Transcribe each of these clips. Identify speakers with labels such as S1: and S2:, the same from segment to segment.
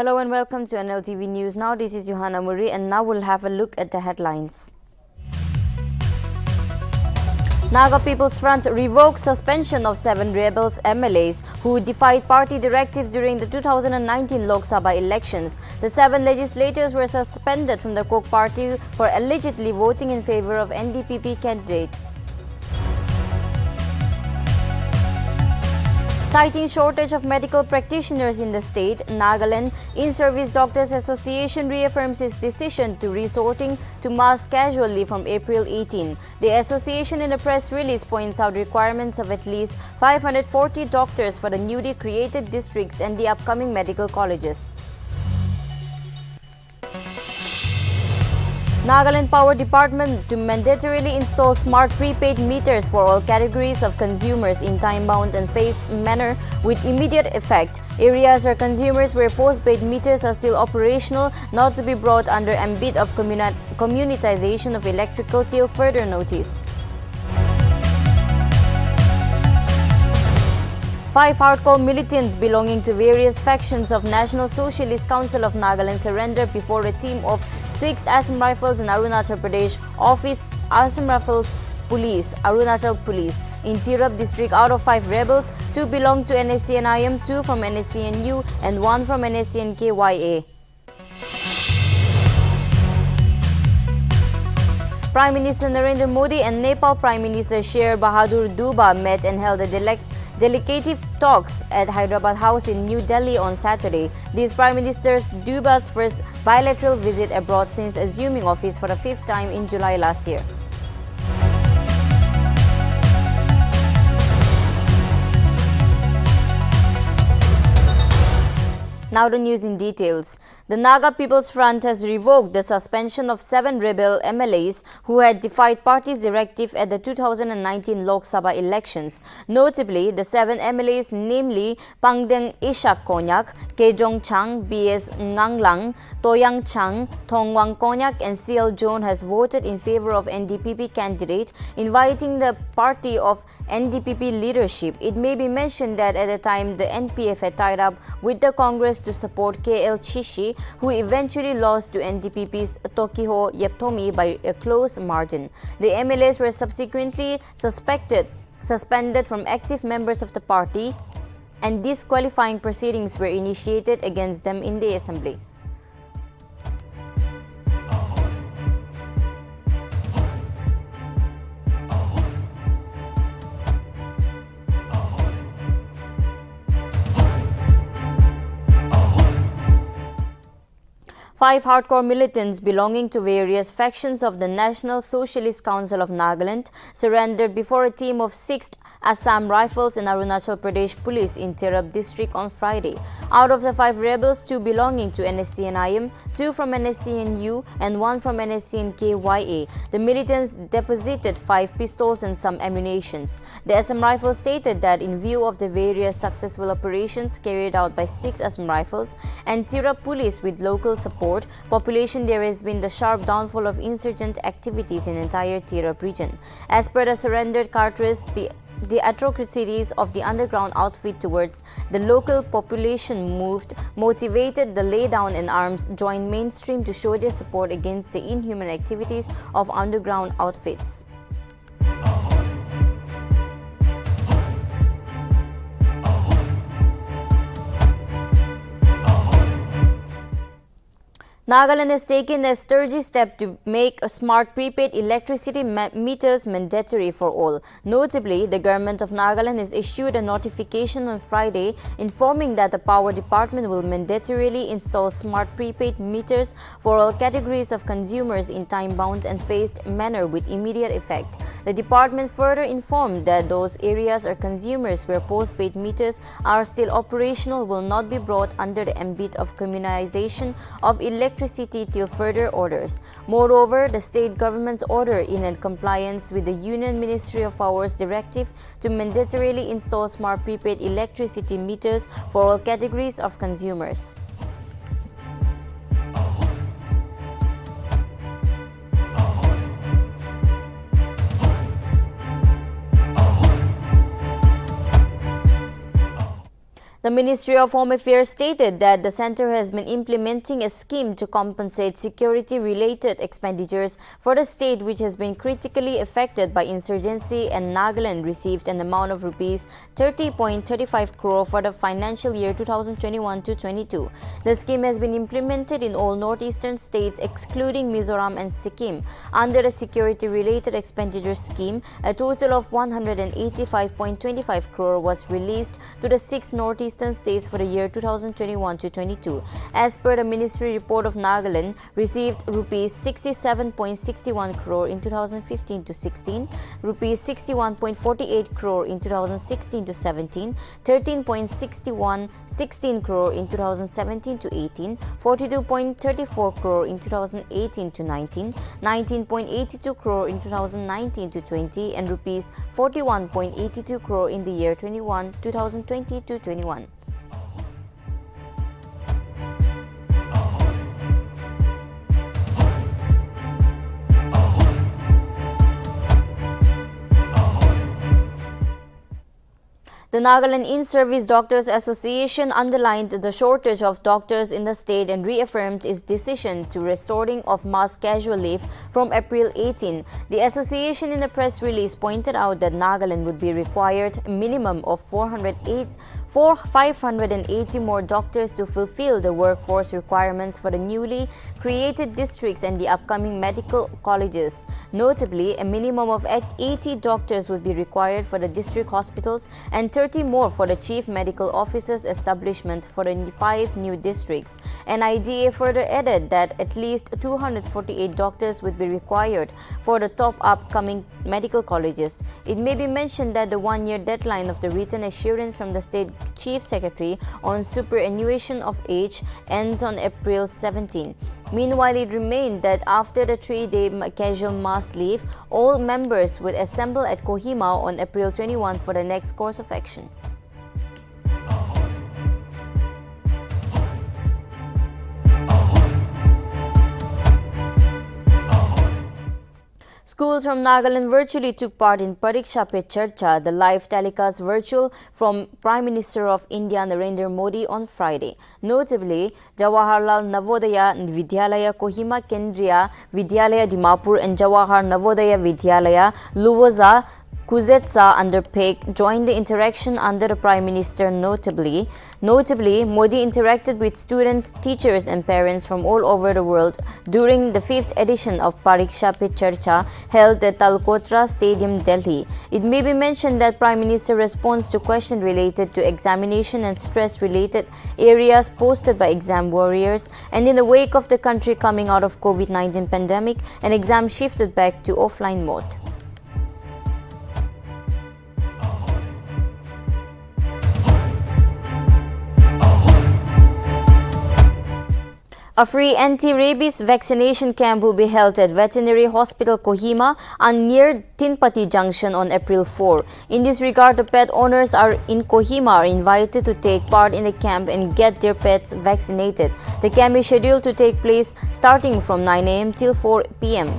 S1: Hello and welcome to Nltv News. Now this is Johanna Muri and now we'll have a look at the headlines. Naga People's Front revokes suspension of 7 rebels MLAs who defied party directive during the 2019 Lok Sabha elections. The 7 legislators were suspended from the Kok party for allegedly voting in favor of NDPP candidate. Citing shortage of medical practitioners in the state, Nagaland In-Service Doctors Association reaffirms its decision to resorting to mass casually from April 18. The association in a press release points out requirements of at least 540 doctors for the newly created districts and the upcoming medical colleges. Nagaland Power Department to mandatorily install smart prepaid meters for all categories of consumers in time-bound and phased manner with immediate effect. Areas or consumers where postpaid meters are still operational not to be brought under ambit of communitization of electrical till further notice. 5 hardcore militants belonging to various factions of National Socialist Council of Nagaland surrendered before a team of 6th Assam Rifles and Arunachal Pradesh Office Assam Rifles Police, Arunachal Police in Tirap district. Out of 5 rebels, 2 belong to NSCN-IM, 2 from NSCN-U and 1 from NSCN-KYA. Prime Minister Narendra Modi and Nepal Prime Minister Sher Bahadur Deuba met and held a delegative talks at Hyderabad House in New Delhi on Saturday. This Prime Minister Deuba's first bilateral visit abroad since assuming office for the 5th time in July last year. Now the news in details. The Naga People's Front has revoked the suspension of 7 rebel MLAs who had defied party's directive at the 2019 Lok Sabha elections. Notably, the 7 MLAs, namely Pangdeng Ishak Konyak, Kejong Chang, BS Nganglang, Toyang Chang, Thongwang Konyak and CL Jone has voted in favor of NDPP candidate, inviting the party of NDPP leadership. It may be mentioned that at the time the NPF had tied up with the Congress to support KL Chishi, who eventually lost to NDPP's Tokiho Yeptomi by a close margin. The MLAs were subsequently suspended from active members of the party, and disqualifying proceedings were initiated against them in the assembly. Five hardcore militants belonging to various factions of the National Socialist Council of Nagaland surrendered before a team of 6th Assam Rifles and Arunachal Pradesh Police in Tirap district on Friday. Out of the 5 rebels, 2 belonging to NSCN-IM, 2 from NSCN-U and 1 from NSCN-KYA. The militants deposited 5 pistols and some ammunitions. The Assam Rifles stated that in view of the various successful operations carried out by 6 Assam Rifles and Tirap Police with local support, population, there has been the sharp downfall of insurgent activities in entire Tirap region. As per the surrendered cartridge, the atrocities of the underground outfit towards the local population motivated the laydown in arms, joined mainstream to show their support against the inhuman activities of underground outfits. Nagaland has taken a sturdy step to make smart prepaid electricity meters mandatory for all. Notably, the government of Nagaland has issued a notification on Friday informing that the Power Department will mandatorily install smart prepaid meters for all categories of consumers in time-bound and phased manner with immediate effect. The department further informed that those areas or consumers where postpaid meters are still operational will not be brought under the ambit of communization of electricity till further orders. Moreover, the state government's order in compliance with the Union Ministry of Power's directive to mandatorily install smart prepaid electricity meters for all categories of consumers. The Ministry of Home Affairs stated that the center has been implementing a scheme to compensate security-related expenditures for the state which has been critically affected by insurgency, and Nagaland received an amount of rupees 30.35 crore for the financial year 2021-22. The scheme has been implemented in all northeastern states excluding Mizoram and Sikkim. Under the security-related expenditure scheme, a total of 185.25 crore was released to the 6 northeastern states for the year 2021-22. As per the ministry report of Nagaland, received rupees 67.61 crore in 2015-16, rupees 61.48 crore in 2016-17, 13.16 crore in 2017-18, 42.34 crore in 2018-19, 19.82 crore in 2019-20, and rupees 41.82 crore in the year 2020-21. The Nagaland In-Service Doctors Association underlined the shortage of doctors in the state and reaffirmed its decision to restoring of mass casual leave from April 18. The association in a press release pointed out that Nagaland would be required a minimum of 580 more doctors to fulfill the workforce requirements for the newly created districts and the upcoming medical colleges. Notably, a minimum of 80 doctors would be required for the district hospitals and 30 more for the Chief Medical Officer's establishment for the 5 new districts. NIDA further added that at least 248 doctors would be required for the top upcoming medical colleges. It may be mentioned that the one-year deadline of the written assurance from the State Chief Secretary on superannuation of age ends on April 17. Meanwhile, it remained that after the 3-day casual mass leave, all members would assemble at Kohima on April 21 for the next course of action. Schools from Nagaland virtually took part in Pariksha Pe Charcha, the live telecast virtual from Prime Minister of India Narendra Modi on Friday. Notably, Jawaharlal Navodaya Vidyalaya Kohima, Kendriya Vidyalaya Dimapur and Jawahar Navodaya Vidyalaya Luwaza Kuzetsa under PEG joined the interaction under the Prime Minister. Notably, Modi interacted with students, teachers and parents from all over the world during the 5th edition of Pariksha Pe Charcha held at Talkotra Stadium, Delhi. It may be mentioned that Prime Minister responds to questions related to examination and stress-related areas posted by exam warriors, and in the wake of the country coming out of COVID-19 pandemic, an exam shifted back to offline mode. A free anti-rabies vaccination camp will be held at Veterinary Hospital Kohima and near Tinpati Junction on April 4. In this regard, the pet owners in Kohima are invited to take part in the camp and get their pets vaccinated. The camp is scheduled to take place starting from 9 a.m. till 4 p.m.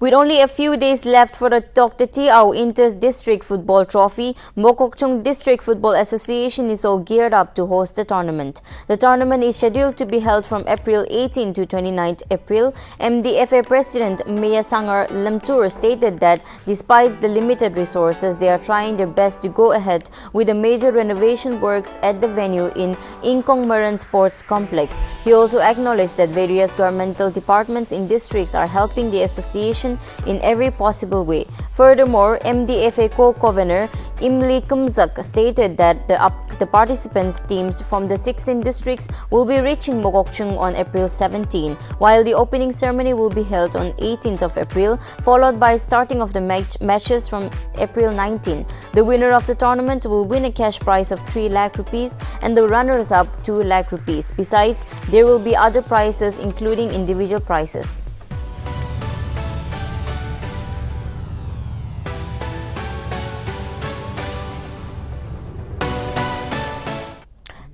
S1: With only a few days left for the Dr. T. Au Inter-District Football Trophy, Mokokchung District Football Association is all geared up to host the tournament. The tournament is scheduled to be held from April 18 to 29 April. MDFA President Maya Sangar Lamtur stated that despite the limited resources, they are trying their best to go ahead with the major renovation works at the venue in Ingkong Maran Sports Complex. He also acknowledged that various governmental departments in districts are helping the association in every possible way. Furthermore, MDFA co-governor Imli Kumzak stated that the participants' teams from the 16 districts will be reaching Mokokchung on April 17, while the opening ceremony will be held on 18th of April, followed by starting of the matches from April 19. The winner of the tournament will win a cash prize of 3 lakh rupees and the runners-up 2 lakh rupees. Besides, there will be other prizes including individual prizes.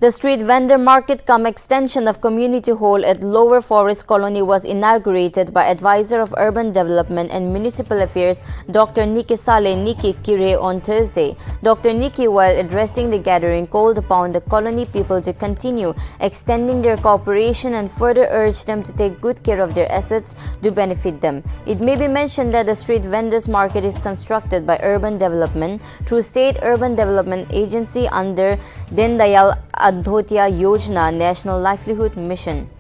S1: The street vendor market cum extension of community hall at Lower Forest Colony was inaugurated by Advisor of Urban Development and Municipal Affairs Dr. Nikki Saleh Nikki Kire on Thursday. Dr. Nikki, while addressing the gathering, called upon the colony people to continue extending their cooperation and further urged them to take good care of their assets to benefit them. It may be mentioned that the street vendors market is constructed by Urban Development through State Urban Development Agency under Deen Dayal Antyodaya Yojana National Livelihood Mission.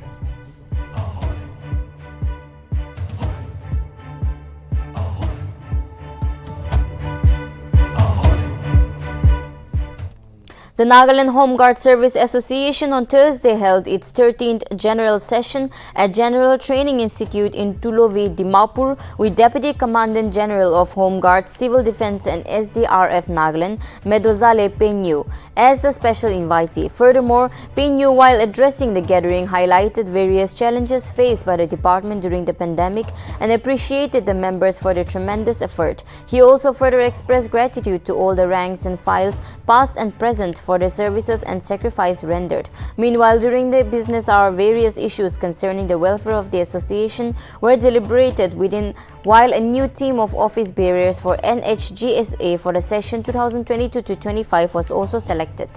S1: The Nagaland Home Guard Service Association on Thursday held its 13th General Session at General Training Institute in Nltv, Dimapur with Deputy Commandant General of Home Guard, Civil Defense and SDRF Nagaland, Medozale Penyu, as the special invitee. Furthermore, Penyu, while addressing the gathering, highlighted various challenges faced by the department during the pandemic and appreciated the members for their tremendous effort. He also further expressed gratitude to all the ranks and files, past and present, for their services and sacrifice rendered. Meanwhile, during the business hour, various issues concerning the welfare of the association were deliberated within, while a new team of office bearers for NHGSA for the session 2022-25 was also selected.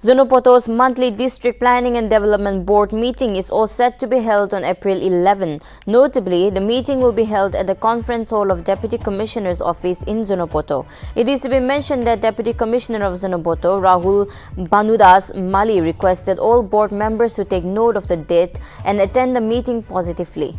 S1: Zonopoto's monthly District Planning and Development Board meeting is all set to be held on April 11. Notably, the meeting will be held at the Conference Hall of Deputy Commissioner's Office in Zonopoto. It is to be mentioned that Deputy Commissioner of Zonopoto, Rahul Banudas Mali, requested all board members to take note of the date and attend the meeting positively.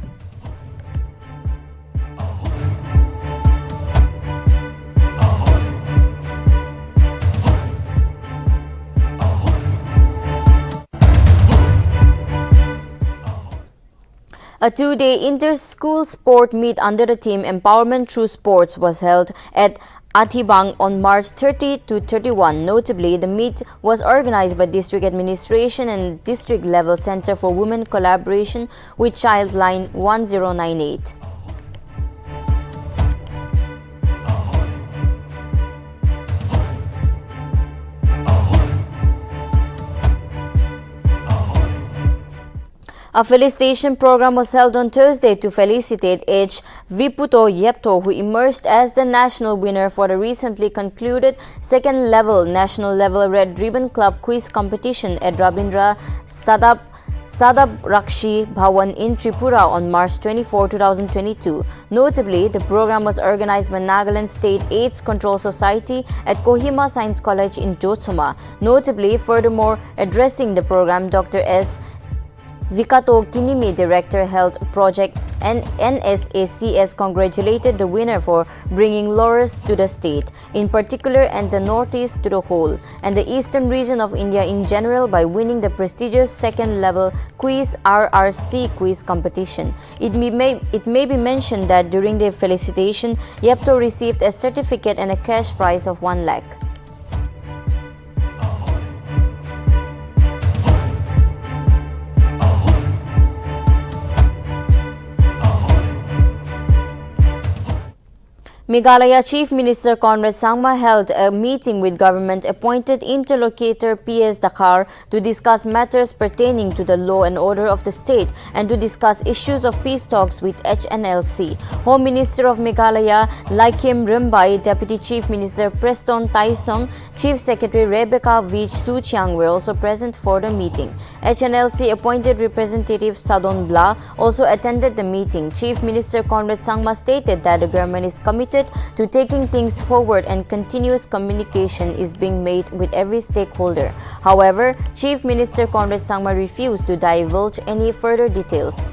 S1: A two-day inter-school sport meet under the theme Empowerment Through Sports was held at Atibang on March 30 to 31. Notably, the meet was organized by District Administration and District Level Center for Women Collaboration with Childline 1098. A felicitation program was held on Thursday to felicitate H. Viputo Yepto, who emerged as the national winner for the recently concluded second-level National Level Red Ribbon Club Quiz Competition at Rabindra Sadab Rakshi Bhawan in Tripura on March 24, 2022. Notably, the program was organized by Nagaland State AIDS Control Society at Kohima Science College in Jotsuma. Notably, furthermore, addressing the program, Dr. S. Vikato Kinimi, Director Health Project and NSACS, congratulated the winner for bringing laurels to the state, in particular, and the Northeast to the whole, and the eastern region of India in general by winning the prestigious second-level Quiz RRC quiz competition. It may be mentioned that during the felicitation, Yepto received a certificate and a cash prize of 1 lakh. Meghalaya Chief Minister Conrad Sangma held a meeting with government-appointed interlocutor PS Dakar to discuss matters pertaining to the law and order of the state and to discuss issues of peace talks with HNLC. Home Minister of Meghalaya Laikim Rimbai, Deputy Chief Minister Preston Taisong, Chief Secretary Rebecca Vich Suchiang were also present for the meeting. HNLC appointed Representative Sadon Bla also attended the meeting. Chief Minister Conrad Sangma stated that the government is committed to taking things forward and continuous communication is being made with every stakeholder. However, Chief Minister Conrad Sangma refused to divulge any further details.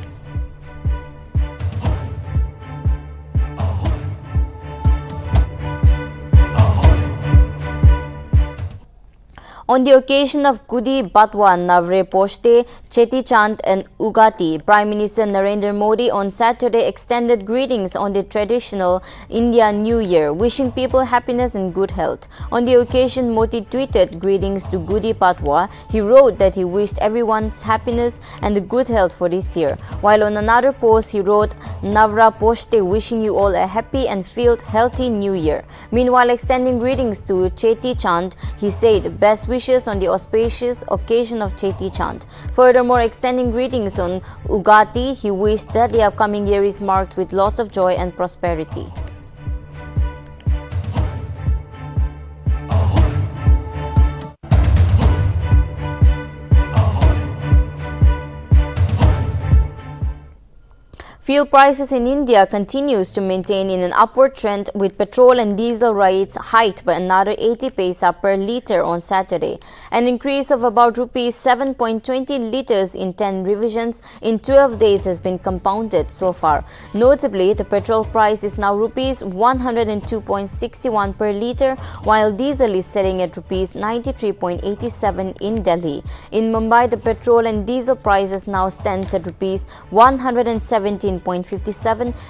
S1: On the occasion of Gudi Patwa, Navre Poshte, Cheti Chand and Ugati, Prime Minister Narendra Modi on Saturday extended greetings on the traditional India New Year, wishing people happiness and good health. On the occasion, Modi tweeted greetings to Gudi Patwa. He wrote that he wished everyone's happiness and good health for this year. While on another post, he wrote, Navra Poshte, wishing you all a happy and filled healthy New Year. Meanwhile, extending greetings to Cheti Chand, he said, best wishes on the auspicious occasion of Cheti Chand. Furthermore, extending greetings on Ugati, he wished that the upcoming year is marked with lots of joy and prosperity. Fuel prices in India continues to maintain in an upward trend, with petrol and diesel rates hiked by another 80 paisa per litre on Saturday. An increase of about rupees 7.20 litres in 10 revisions in 12 days has been compounded so far. Notably, the petrol price is now rupees 102.61 per litre, while diesel is selling at rupees 93.87 in Delhi. In Mumbai, the petrol and diesel prices now stands at rupees 117.57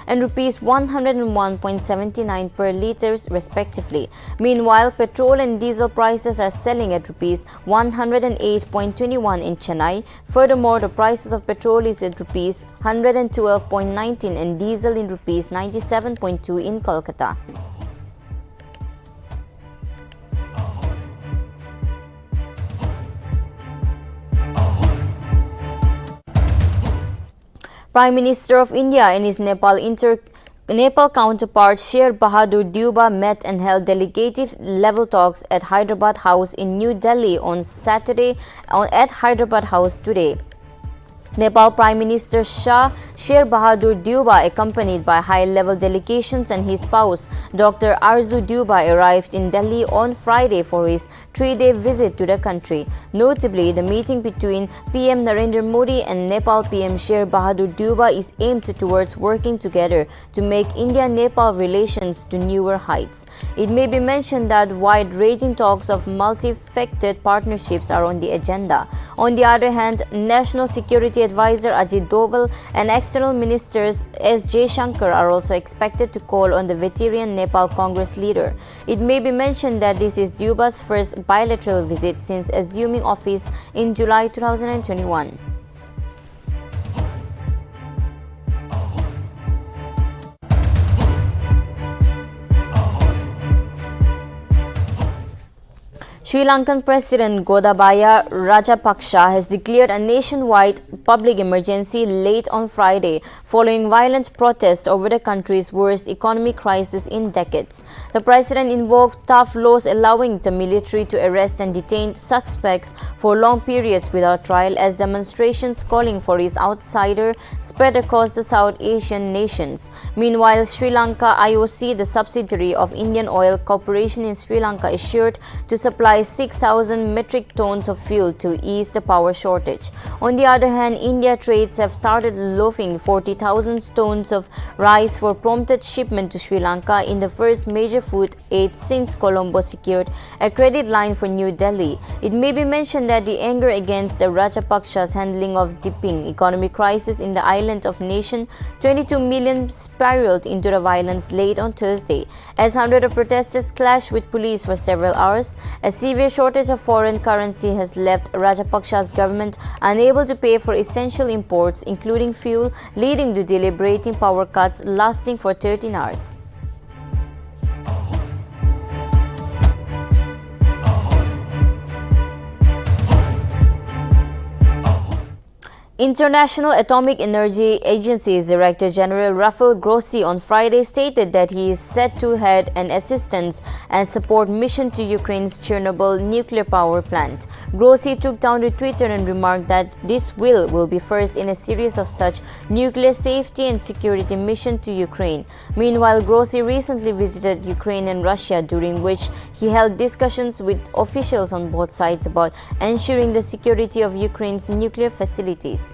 S1: and rupees 101.79 per litres respectively. Meanwhile, petrol and diesel prices are selling at rupees 108.21 in Chennai. Furthermore, the prices of petrol is at rupees 112.19 and diesel in rupees 97.2 in Kolkata. Prime Minister of India and his Nepal counterpart Sher Bahadur Deuba met and held delegative-level talks at Hyderabad House in New Delhi on Saturday at Hyderabad House today. Nepal Prime Minister Sher Bahadur Deuba, accompanied by high-level delegations, and his spouse, Dr. Arzu Deuba, arrived in Delhi on Friday for his 3-day visit to the country. Notably, the meeting between PM Narendra Modi and Nepal PM Sher Bahadur Deuba is aimed towards working together to make India-Nepal relations to newer heights. It may be mentioned that wide-ranging talks of multifaceted partnerships are on the agenda. On the other hand, National Security Advisor Ajit Doval and External Ministers S. Jaishankar are also expected to call on the veteran Nepal Congress leader. It may be mentioned that this is Deuba's first bilateral visit since assuming office in July 2021. Sri Lankan President Gotabaya Rajapaksa has declared a nationwide public emergency late on Friday following violent protests over the country's worst economic crisis in decades. The president invoked tough laws allowing the military to arrest and detain suspects for long periods without trial, as demonstrations calling for his outsider spread across the South Asian nations. Meanwhile, Sri Lanka IOC, the subsidiary of Indian Oil Corporation in Sri Lanka, assured to supply 6,000 metric tons of fuel to ease the power shortage. On the other hand, India trades have started loafing 40,000 tons of rice for prompted shipment to Sri Lanka in the first major food aid since Colombo secured a credit line for New Delhi. It may be mentioned that the anger against the Rajapaksa's handling of deepening economic crisis in the island of nation 22 million spiraled into the violence late on Thursday, as hundreds of protesters clashed with police for several hours. A severe shortage of foreign currency has left Rajapaksa's government unable to pay for essential imports, including fuel, leading to deliberating power cuts lasting for 13 hours. International Atomic Energy Agency's Director General Rafael Grossi on Friday stated that he is set to head an assistance and support mission to Ukraine's Chernobyl nuclear power plant. Grossi took down to Twitter and remarked that this will be first in a series of such nuclear safety and security mission to Ukraine. Meanwhile, Grossi recently visited Ukraine and Russia, during which he held discussions with officials on both sides about ensuring the security of Ukraine's nuclear facilities.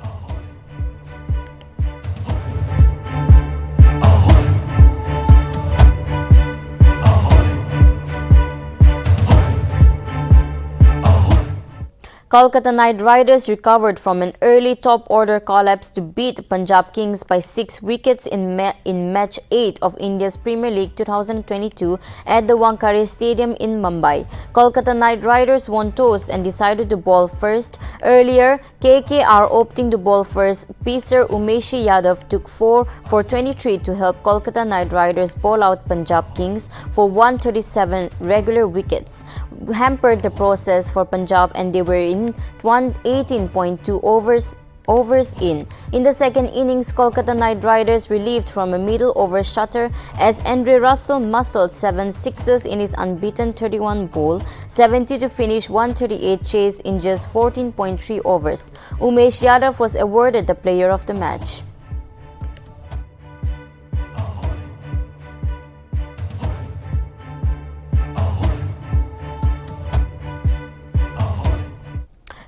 S1: Kolkata Knight Riders recovered from an early top-order collapse to beat Punjab Kings by 6 wickets in Match 8 of India's Premier League 2022 at the Wankhede Stadium in Mumbai. Kolkata Knight Riders won toss and decided to bowl first. Earlier, KKR opting to bowl first. Pacer Umeshi Yadav took 4 for 23 to help Kolkata Knight Riders bowl out Punjab Kings for 137 regular wickets, hampered the process for Punjab, and they were in 18.2 overs in. In the second innings, Kolkata Knight Riders relieved from a middle over shutter as Andre Russell muscled 7 sixes in his unbeaten 31 ball, 70 to finish 138 chase in just 14.3 overs. Umesh Yadav was awarded the player of the match.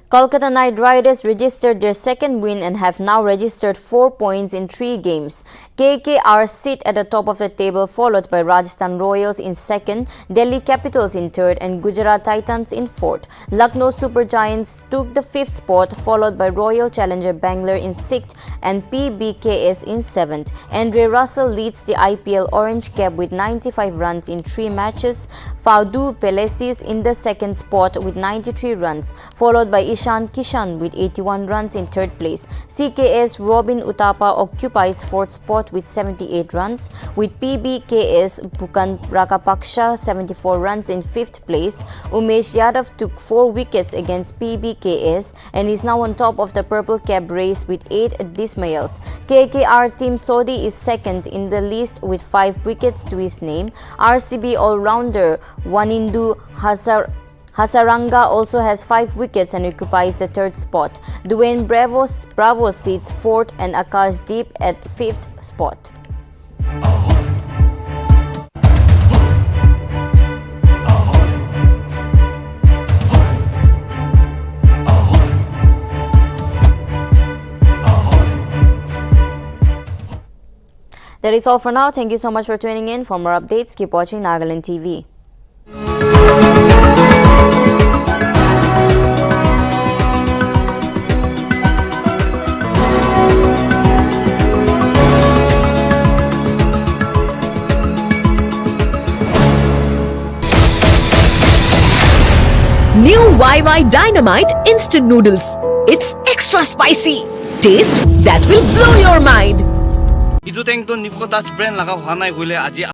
S1: Kolkata Knight Riders registered their second win and have now registered 4 points in 3 games. KKR sit at the top of the table, followed by Rajasthan Royals in second, Delhi Capitals in third, and Gujarat Titans in fourth. Lucknow Super Giants took the 5th spot, followed by Royal Challenger Bangalore in 6th and PBKS in 7th. Andre Russell leads the IPL Orange Cap with 95 runs in 3 matches. Faudu Pellesis in the 2nd spot with 93 runs, followed by Ishan Kishan with 81 runs in 3rd place. CKS Robin Uthappa occupies 4th spot with 78 runs, with PBKS Pukan Rakapaksha 74 runs in 5th place. Umesh Yadav took 4 wickets against PBKS and is now on top of the purple cap race with 8 dismissals. KKR Team Sodhi is second in the list with 5 wickets to his name. RCB all-rounder Wanindu Hasaranga also has 5 wickets and occupies the 3rd spot. Dwayne Bravo sits 4th and Akash Deep at 5th spot. That is all for now. Thank you so much for tuning in. For more updates, keep watching Nagaland TV.
S2: New YY Dynamite Instant Noodles. It's extra spicy. Taste that will blow your mind.
S3: Itu teng to nipko touch brand laka hua nai hule aji